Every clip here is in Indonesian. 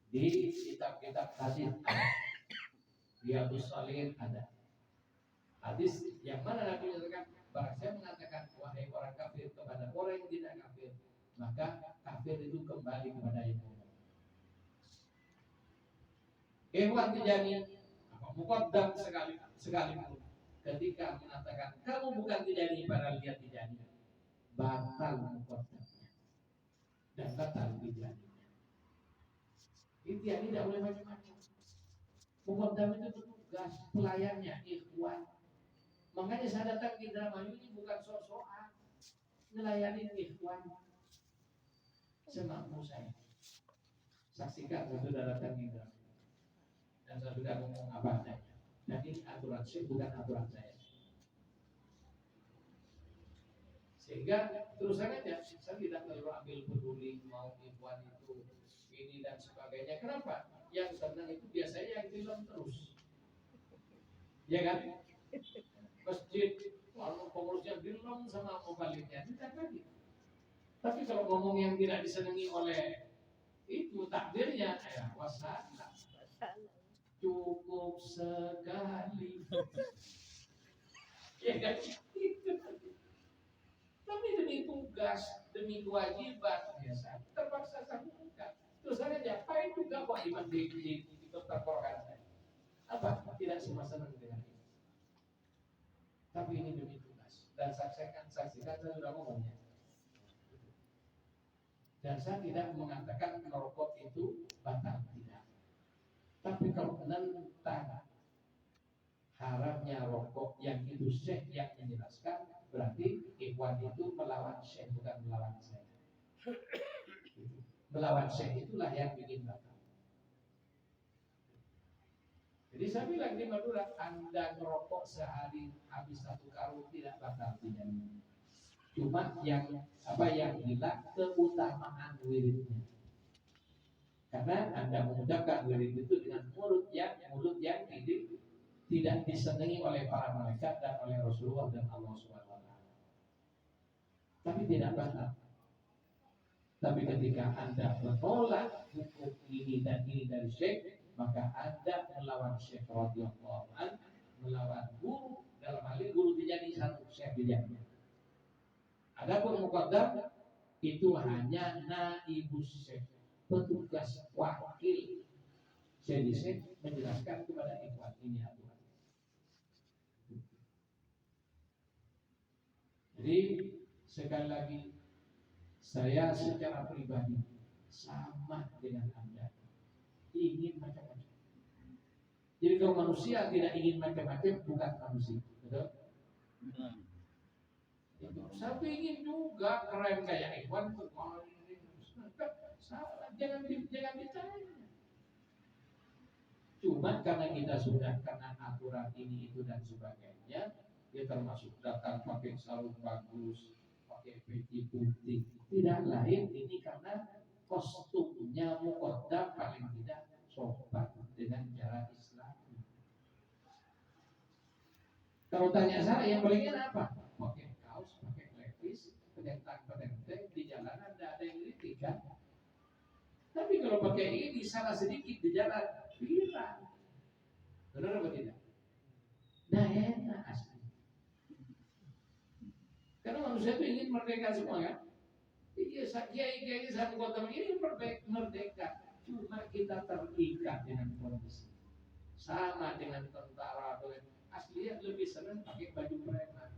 Di kitab-kitab hadis ada, Riyadhus Shalihin ada. Hadis yang mana Nabi mengatakan, barang saya mengatakan wahai orang kafir kepada orang yang tidak kafir, maka kafir itu kembali kepada yang umum. Ikhwan Tijani muqaddam sekalipun ketika mengatakan kamu bukan Tijani padahal dia Tijani, batal muqaddamnya dan batal Tijaninya. Tijani tidak boleh macam-macam. Muqaddam itu tugas pelayannya ikhwan. Makanya saya datang ke Indramayu ini bukan sok-sokan, melayani ikhwan semampu saya. Saksikan saya sudah datang ke Indramayu dan saya sudah ngomong apa adanya. Dan ini aturan saya, bukan aturan saya. Sehingga terus aja, saya tidak terlalu ambil peduli mau ikhwan itu ini dan sebagainya. Kenapa? Yang senang itu biasanya yang film terus, ya kan? Masjid, kalau pengurusnya bilang sama mubaliknya tidak lagi. Tapi kalau ngomong yang tidak disenangi oleh itu takdirnya, ya wassalam, cukup sekali. Ya kan? Tapi demi tugas, demi kewajiban, ya saya terpaksa lakukan. Terus aja, apa itu gak kewajiban di terporokan saya? Apa? Tidak semua senang dengan itu. Tapi ini demi tugas. Dan saksikan saya sudah ngomongnya. Dan saya tidak mengatakan merokok itu batal, tidak. Tapi kalau menentang haramnya rokok yang itu syekh yang menjelaskan, berarti ikhwan itu melawan syekh, bukan melawan saya. Melawan syekh itulah yang bikin batal. Jadi saya bilang di Madura, Anda merokok sehari habis 1 karung tidak batal, tidak. Cuma yang hilang keutamaan wiridnya. Karena Anda mengucapkan wirid itu dengan mulut yang tidak disenangi oleh para malaikat dan oleh Rasulullah dan Allah Subhanahu wa taala. Tapi tidak batal. Tapi ketika Anda menolak hukum ini dan ini dari syekh, maka Anda melawan syekh radhiyallahu anhu, melawan guru, dalam hal ini guru Tijani satu syekh Tijani. Adapun muqaddam itu hanya naibus syekh, petugas wakil syekh menjelaskan kepada ikhwan ini aturan. Jadi sekali lagi saya secara pribadi sama dengan Anda, ingin macam-macam. Jadi kalau manusia tidak ingin macam-macam, bukan manusia, betul? Saya ingin juga keren kayak ikhwan, jangan ditanya. Cuma karena kita sudah kena aturan ini itu dan sebagainya, dia termasuk datang pakai sarung bagus, pakai peci putih. Tidak lain ini karena kostumnya muqaddam paling tidak sopan dengan cara Islami. Kalau tanya saya yang paling enak apa? Pakai kaos, pakai levis, pedentang-pedenteng di jalanan tidak ada yang kritik kan? Tapi kalau pakai ini salah sedikit di jalan viral. Benar apa tidak? Nah enak asli. Karena manusia itu ingin merdeka semua kan? Kiai saya muqaddam ini merdeka. Cuma kita terikat dengan kondisi. Sama dengan tentara atau aslinya lebih senang pakai baju preman,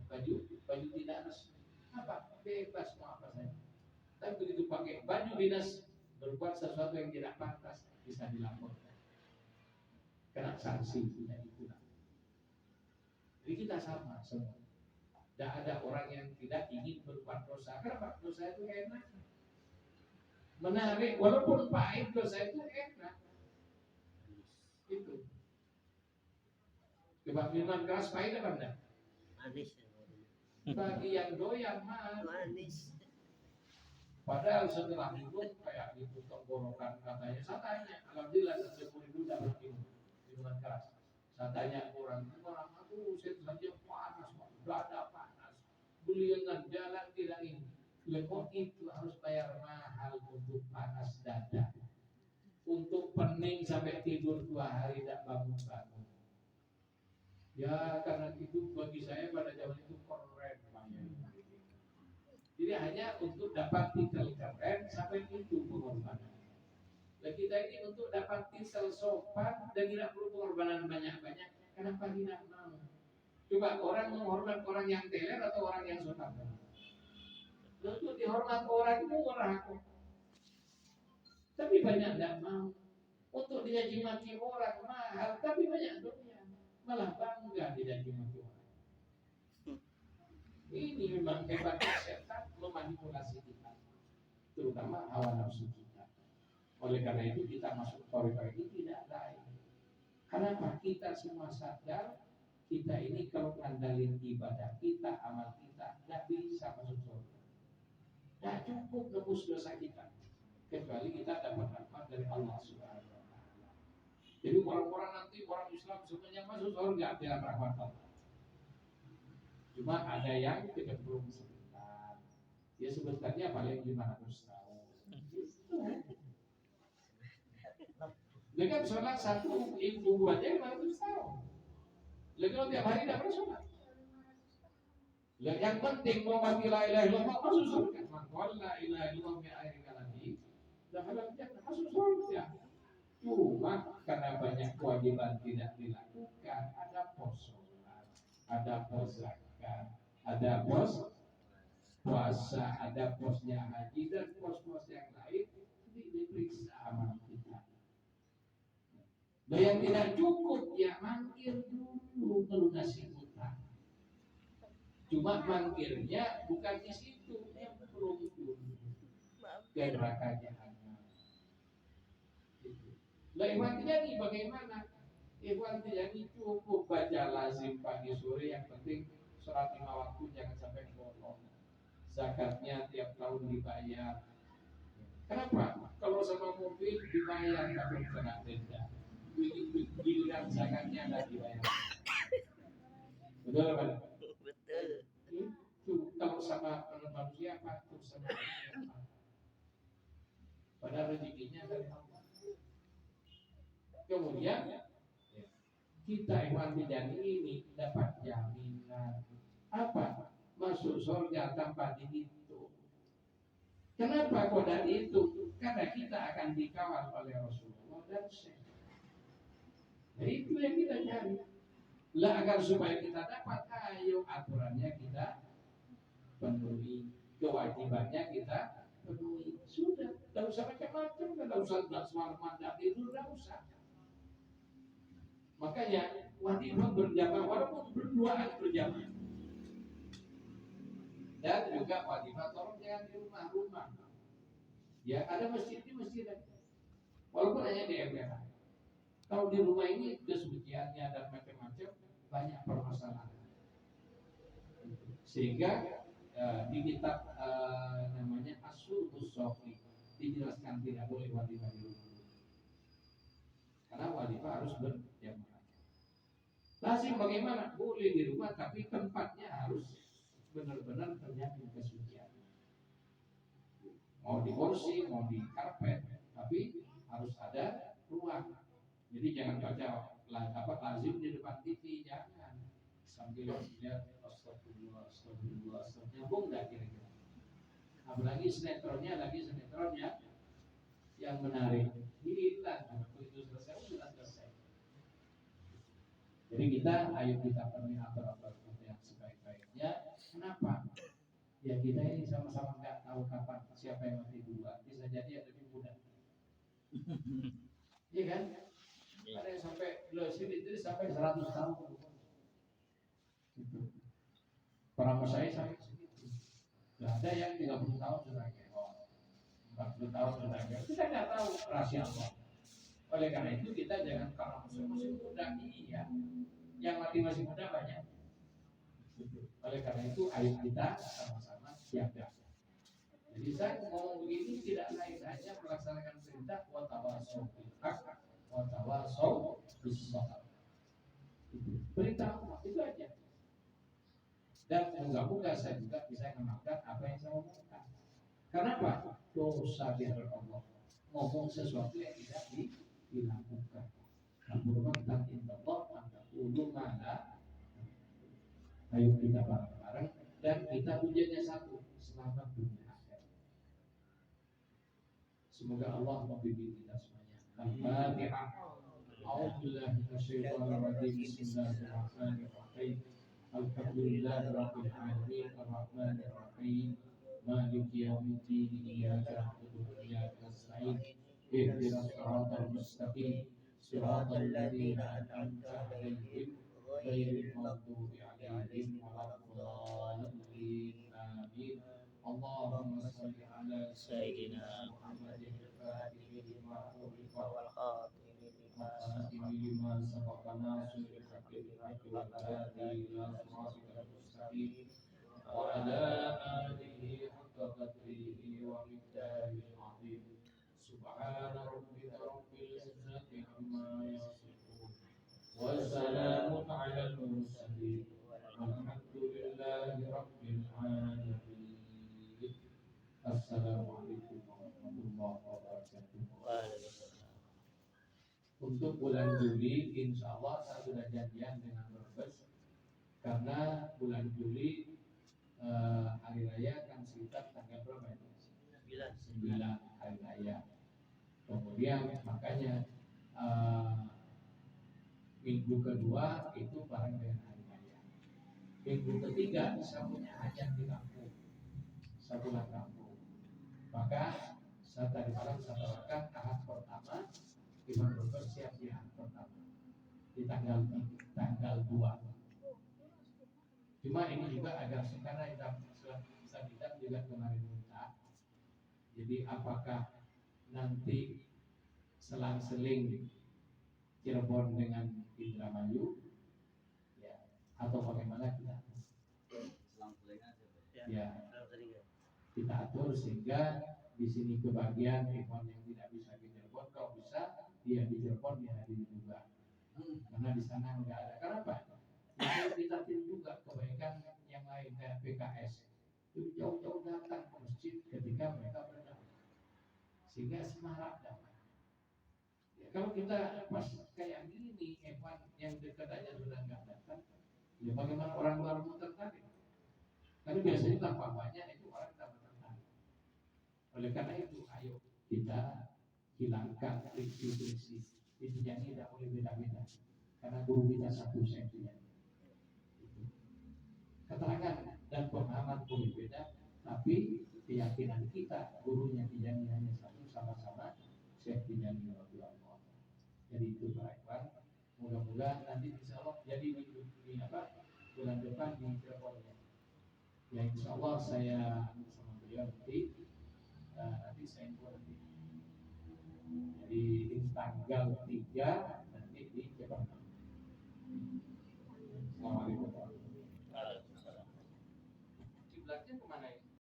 baju tidak resmi. Apa? Bebas mau apa saja. Tapi begitu pakai baju dinas berbuat sesuatu yang tidak pantas bisa dilaporkan, kena sanksi tidak itulah. Jadi kita sama semua. Tidak ada orang yang tidak ingin berbuat dosa. Kenapa? Dosa itu enak, menarik, walaupun pahit dosa itu enak. Itu. Coba minuman keras pahit apa enggak? Manis. Bagi yang doyan manis. Padahal setelah minum kayak gitu tenggorokan katanya. Saya tanya, alhamdulillah 10.000 dapat minuman keras. Saya tanya orang, aku saya saja panas, dada panas, beliau jalan tidak ini. Kok itu harus bayar mahal untuk panas dada, untuk pening sampai tidur 2 hari tidak bangun-bangun. Ya karena itu bagi saya pada zaman itu keren banget. Jadi hanya untuk dapat titel keren sampai itu pengorbanan. Nah, kita ini untuk dapat titel sopan dan tidak perlu pengorbanan banyak-banyak. Kenapa tidak mau? Coba orang menghormat orang yang teler atau orang yang sopan? Untuk dihormat orang murah kok. Tapi banyak tidak mau. Untuk dicaci maki orang mahal, tapi banyak dunia. Malah bangga dicaci maki orang. Ini memang hebatnya setan memanipulasi kita, terutama hawa nafsu kita. Oleh karena itu kita masuk thariqah ini tidak lain. Kenapa? Kita semua sadar kita ini kalau ngandalin ibadah kita, amal kita, tidak bisa masuk surga. Tidak cukup nebus dosa kita, kecuali kita dapat rahmat dari Allah Subhanahu Wa Taala. Jadi orang-orang nanti orang Islam semuanya masuk surga dengan rahmat Allah. Cuma ada yang cenderung sebentar. Ya sebentarnya paling 500 tahun. Dengan sholat satu ibu aja 500 tahun. Lagi kalau tiap hari tidak pernah sholat. Yang penting mau mati la ilaha illallah masuk surga. Man la ilaha illallah bi akhir kalami. Dah halal jannah masuk surga. Cuma karena banyak kewajiban tidak dilakukan, ada pos sholat, ada pos zakat, ada pos puasa, ada posnya haji dan pos-pos yang lain diperiksa amal kita. Nah, yang tidak cukup ya mangkir dulu melunasi utang. Cuma mangkirnya bukan di situ, yang belum dulu ke neraka jahanam. Lah Ikhwan Tijani bagaimana? Ikhwan Tijani cukup baca lazim pagi sore, yang penting sholat 5 waktu jangan sampai bolong. Zakatnya tiap tahun dibayar. Kenapa? Kalau sama mobil dibayar tapi kena denda. Giliran zakatnya nggak dibayar. Betul apa? Betul. Itu kalau sama manusia patuh sama manusia. Padahal rezekinya dari Allah. Kemudian kita Ikhwan Tijani ini dapat jaminan apa? Masuk surga tanpa dihitung. Kenapa kok dari itu? Karena kita akan dikawal oleh Rasulullah dan Syekh. Jadi itu yang kita cari. Lah agar supaya kita dapat, ayo aturannya kita penuhi, kewajibannya kita penuhi. Sudah, tidak usah macam-macam, tidak usah semalaman dan itu tidak usah. Makanya wajib berjamaah walaupun berduaan berjamaah. Dan juga wajib tolong jangan di rumah-rumah. Ya ada masjid di masjid aja. Walaupun hanya di ember. Kalau di rumah ini kesuciannya dan macam-macam banyak permasalahan. Sehingga di kitab namanya As-Sulbus Sofi dijelaskan tidak boleh wajib di rumah. Karena wajib harus berjamaah. Lazim bagaimana? Boleh di rumah tapi tempatnya harus benar-benar terjamin kesucian. Mau di kursi, mau di karpet, tapi harus ada ruang. Jadi jangan baca lazim di depan TV, jangan sambil lihat astagfirullah, astagfirullah, astagfirullah, nyambung nggak kira-kira? Apalagi sinetronnya yang menarik. Hilang, itu selesai, sudah selesai. Jadi ayo kita penuhi aturan-aturan yang sebaik-baiknya. Kenapa? Ya kita ini sama-sama nggak tahu kapan siapa yang mati duluan. Bisa jadi yang lebih muda. Iya kan? Ada yang sampai itu sampai 100 tahun. Gitu. Para saya sampai segitu. Ada yang 30 tahun sudah keon, 40 tahun sudah keon. Kita nggak tahu rahasia Allah. Oleh karena itu kita jangan karena masih muda iya. Yang mati masih muda banyak. Oleh karena itu ayo kita sama-sama siapkan. Jadi saya ngomong begini tidak lain hanya melaksanakan perintah wa tawassaw bil haqq wa tawassaw bis sabr. Perintah Allah itu aja. Dan moga-moga saya juga bisa mengamalkan apa yang saya omongkan. Kenapa? Dosa di hadapan Allah. ngomong sesuatu yang tidak dilakukan. Kabur maktan intallah antakulu mana. Ayo kita bareng-bareng dan kita tujuannya satu, selamat dunia akhirat. Semoga Allah membimbing kita semuanya. Al-Fatihah. A'udzubillahi minasyaitonir rajim. Bismillahirrahmanirrahim. Alhamdulillahirabbil alamin arrahmanir rahim. Maliki yaumiddin. Iyyaka na'budu wa iyyaka nasta'in. Ihdinas siratal mustaqim. Siratal ladzina an'amta 'alaihim ghairil maghdubi 'alaihim waladdallin. Amin. Allahumma shalli ala sayyidina Muhammadin al-Fatih lima ughliqa wal khatimi lima sabaqa nasiril haqqi bil haqqi wal hadi ila siratal mustaqim wa ala alihi haqqa qadrihi wa miqdarihi al-'azim. Subhana rabbika rabbil izzati amma yasifun wa salamun 'alal mursalin walhamdulillahi rabbil alamin. Assalamualaikum warahmatullahi wabarakatuh. Untuk bulan Juli, insya Allah saya sudah janjian dengan Brebes karena bulan Juli hari raya kan sekitar tanggal berapa itu? 9 hari raya. Kemudian makanya minggu kedua itu bareng dengan hari raya. Minggu ketiga saya punya hajat di kampung, saya pulang kampung. Maka saya tadi malam saya tawarkan ahad pertama Imam Brebes siap di ahad pertama di tanggal 2. Cuma ini juga agak karena bisa kita juga kemarin minta. Jadi apakah nanti selang-seling Cirebon dengan Indramayu ya, atau bagaimana kita selang-seling aja ya. Kita atur sehingga di sini kebagian event yang tidak bisa di Cirebon, kalau bisa dia di Cirebon dia hadir juga. Karena di sana nggak ada. Kenapa? Itu kita juga kebaikan yang lain kayak PKS itu jauh-jauh datang ke masjid ketika mereka berdamai, sehingga semarak damai. Ya, kalau kita pas kayak gini event yang dekat aja sudah nggak datang, ya bagaimana orang luar mau tertarik? Karena biasanya tanpa banyak itu orang tak tertarik. Oleh karena itu, ayo kita hilangkan friksi-friksi. Intinya ini tidak boleh beda-beda. Karena guru kita satu satunya. Keterangan dan pemahaman boleh beda, tapi keyakinan kita gurunya Tijani hanya satu, sama-sama Syekh Tijani Radhiyallahu anhu. Jadi itu para ikhwan. Mudah-mudahan nanti insya Allah jadi di bulan depan di Cirebon ya. Ya insya Allah saya sama beliau nanti saya buat nanti. Jadi tanggal 3 nanti di Cirebon.